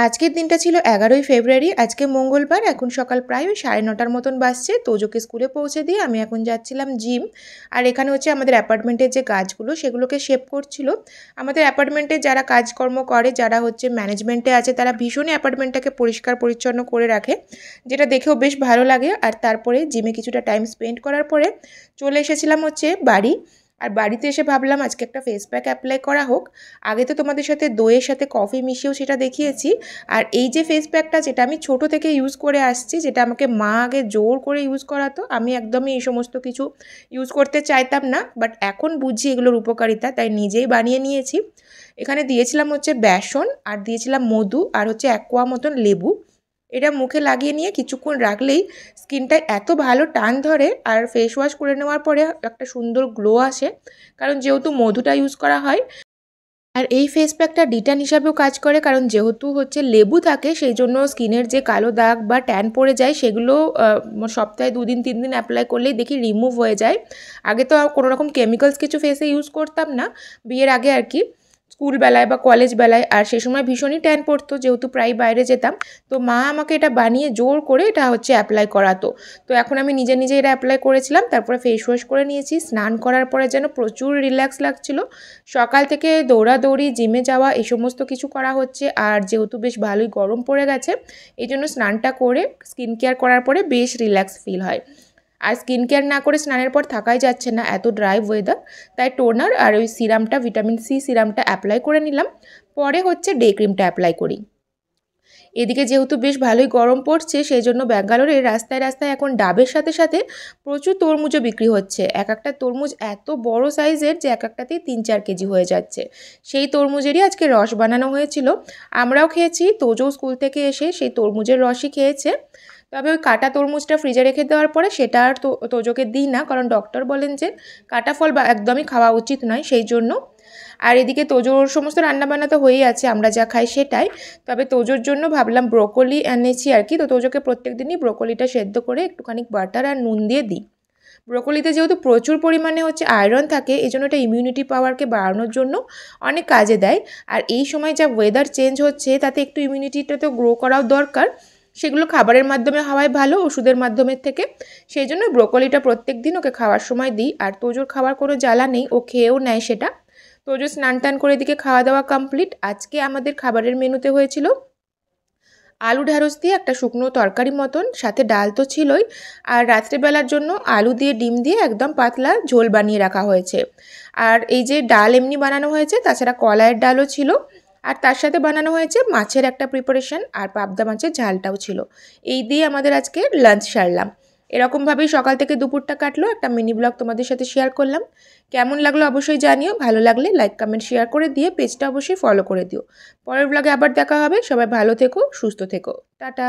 আজকের দিনটা ছিল 11ই ফেব্রুয়ারি। আজকে মঙ্গলবার। এখন সকাল প্রায় ওই 9:30 মতন বাজছে। তোজোকে স্কুলে পৌঁছে দিয়ে আমি এখন যাচ্ছিলাম জিম। আর এখানে হচ্ছে আমাদের অ্যাপার্টমেন্টের যে গাছগুলো সেগুলোকে শেপ করছিল। আমাদের অ্যাপার্টমেন্টে যারা কাজকর্ম করে, যারা হচ্ছে ম্যানেজমেন্টে আছে, তারা ভীষণই অ্যাপার্টমেন্টটাকে পরিষ্কার পরিচ্ছন্ন করে রাখে, যেটা দেখেও বেশ ভালো লাগে। আর তারপরে জিমে কিছুটা টাইম স্পেন্ড করার পরে চলে এসেছিলাম হচ্ছে বাড়ি। আর বাড়িতে এসে ভাবলাম আজকে একটা ফেস প্যাক অ্যাপ্লাই করা হোক। আগে তো তোমাদের সাথে দইয়ের সাথে কফি মিশিয়েও সেটা দেখিয়েছি। আর এই যে ফেস প্যাকটা, যেটা আমি ছোট থেকে ইউজ করে আসছি, যেটা আমাকে মা আগে জোর করে ইউজ করাতো, আমি একদমই এই সমস্ত কিছু ইউজ করতে চাইতাম না, বাট এখন বুঝি এগুলোর উপকারিতা, তাই নিজেই বানিয়ে নিয়েছি। এখানে দিয়েছিলাম হচ্ছে বেসন, আর দিয়েছিলাম মধু, আর হচ্ছে 1 কোয়া মতন লেবু। এটা মুখে লাগিয়ে নিয়ে কিছুক্ষণ রাখলেই স্কিনটা এত ভালো টান ধরে, আর ফেস ওয়াশ করে নেওয়ার পরে একটা সুন্দর গ্লো আসে, কারণ যেহেতু মধুটা ইউজ করা হয়। আর এই ফেস প্যাকটা ডিট্যান হিসাবেও কাজ করে, কারণ যেহেতু হচ্ছে লেবু থাকে, সেই জন্য স্কিনের যে কালো দাগ বা ট্যান পড়ে যায় সেগুলো সপ্তাহে 2 দিন 3 দিন অ্যাপ্লাই করলেই দেখি রিমুভ হয়ে যায়। আগে তো কোনো রকম কেমিক্যালস কিছু ফেসে ইউজ করতাম না, বিয়ের আগে আর কি, স্কুল বেলায় বা কলেজ বেলায়। আর সে সময় ভীষণই ট্যান পড়তো, যেহেতু প্রায় বাইরে যেতাম। তো মা আমাকে এটা বানিয়ে জোর করে এটা হচ্ছে অ্যাপ্লাই করাতো। তো এখন আমি নিজে নিজে এটা অ্যাপ্লাই করেছিলাম, তারপরে ফেস ওয়াশ করে নিয়েছি। স্নান করার পরে যেন প্রচুর রিল্যাক্স লাগছিল। সকাল থেকে দৌড়াদৌড়ি, জিমে যাওয়া, এই সমস্ত কিছু করা হচ্ছে। আর যেহেতু বেশ ভালোই গরম পড়ে গেছে, এই জন্য স্নানটা করে স্কিন কেয়ার করার পরে বেশ রিল্যাক্স ফিল হয়। আর স্কিন কেয়ার না করে স্নানের পর থাকাই যাচ্ছে না, এত ড্রাই ওয়েদার। তাই টোনার আর ওই সিরামটা, ভিটামিন সি সিরামটা অ্যাপ্লাই করে নিলাম। পরে হচ্ছে ডে ক্রিমটা অ্যাপ্লাই করি। এদিকে যেহেতু বেশ ভালোই গরম পড়ছে, সেই জন্য ব্যাঙ্গালোরে রাস্তায় রাস্তায় এখন ডাবের সাথে সাথে প্রচুর তরমুজও বিক্রি হচ্ছে। এক একটা তরমুজ এত বড় সাইজের যে এক একটাতেই 3-4 কেজি হয়ে যাচ্ছে। সেই তরমুজেরই আজকে রস বানানো হয়েছিল, আমরাও খেয়েছি। তোজও স্কুল থেকে এসে সেই তরমুজের রসই খেয়েছে। তবে ওই কাটা তরমুজটা ফ্রিজে রেখে দেওয়ার পরে সেটা আর তোজোকে দিই না, কারণ ডক্টর বলেন যে কাটা ফল বা একদমই খাওয়া উচিত নয়, সেই জন্য। আর এদিকে তোজোর সমস্ত রান্নাবান্না তো হয়েই আছে, আমরা যা খাই সেটাই। তবে তোজোর জন্য ভাবলাম ব্রোকলি এনেছি আর কি। তো তোজোকে প্রত্যেক দিনই ব্রোকলিটা সেদ্ধ করে একটুখানি বাটার আর নুন দিয়ে দিই। ব্রোকলিতে যেহেতু প্রচুর পরিমাণে হচ্ছে আয়রন থাকে, এই জন্য এটা ইমিউনিটি পাওয়ারকে বাড়ানোর জন্য অনেক কাজে দেয়। আর এই সময় যা ওয়েদার চেঞ্জ হচ্ছে, তাতে একটু ইমিউনিটিটা তো গ্রো করাও দরকার। সেগুলো খাবারের মাধ্যমে হওয়াই ভালো ওষুধের মাধ্যমের থেকে। সেই জন্য ব্রোকলিটা প্রত্যেক দিন ওকে খাওয়ার সময় দিই। আর তোজোর খাওয়ার কোনো জ্বালা নেই, ও খেয়েও নেয় সেটা। তোজো স্নান টান করে দিকে খাওয়া দাওয়া কমপ্লিট। আজকে আমাদের খাবারের মেনুতে হয়েছিল আলু ঢ্যাঁড়স দিয়ে একটা শুকনো তরকারি মতন, সাথে ডাল তো ছিলই। আর রাত্রেবেলার জন্য আলু দিয়ে ডিম দিয়ে একদম পাতলা ঝোল বানিয়ে রাখা হয়েছে। আর এই যে ডাল এমনি বানানো হয়েছে, তাছাড়া কলাইয়ের ডালও ছিল। আর তার সাথে বানানো হয়েছে মাছের একটা প্রিপারেশন, আর পাবদা মাছের ঝালটাও ছিল। এই দিয়ে আমাদের আজকে লাঞ্চ সারলাম। এরকমভাবেই সকাল থেকে দুপুরটা কাটলো। একটা মিনি ব্লগ তোমাদের সাথে শেয়ার করলাম। কেমন লাগলো অবশ্যই জানিও। ভালো লাগলে লাইক কমেন্ট শেয়ার করে দিয়ে পেজটা অবশ্যই ফলো করে দিও। পরের ব্লগে আবার দেখা হবে। সবাই ভালো থেকো, সুস্থ থেকো। টাটা।